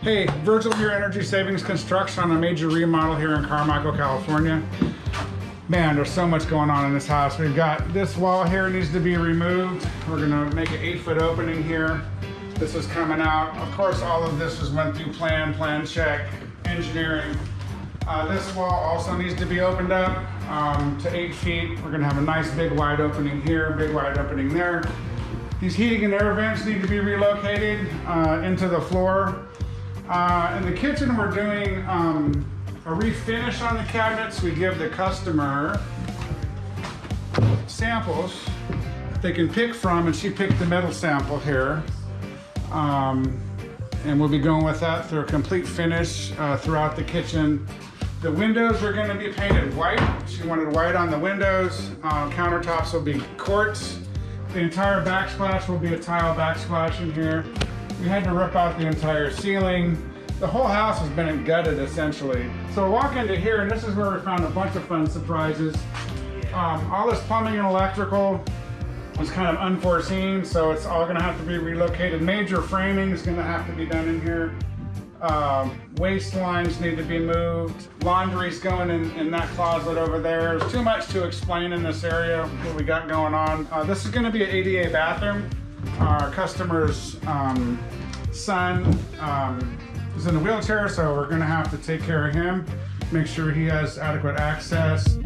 Hey, Virgil here, Energy Savings Construction on a major remodel here in Carmichael, California. Man, there's so much going on in this house. We've got this wall here needs to be removed. We're gonna make an 8-foot opening here. This is coming out. Of course, all of this was went through plan check, engineering. This wall also needs to be opened up to 8 feet. We're gonna have a nice big wide opening here, big wide opening there. These heating and air vents need to be relocated into the floor. In the kitchen, we're doing a refinish on the cabinets. We give the customer samples they can pick from, and she picked the metal sample here. And we'll be going with that through a complete finish throughout the kitchen. The windows are going to be painted white. She wanted white on the windows. Countertops will be quartz. The entire backsplash will be a tile backsplash in here. We had to rip out the entire ceiling. The whole house has been gutted essentially. So we walk into here, and this is where we found a bunch of fun surprises. All this plumbing and electrical was kind of unforeseen, so it's all gonna have to be relocated. Major framing is gonna have to be done in here. Waste lines need to be moved. Laundry's going in that closet over there. There's too much to explain in this area, what we got going on. This is gonna be an ADA bathroom. Our customer's son is in a wheelchair, so we're gonna have to take care of him, make sure he has adequate access.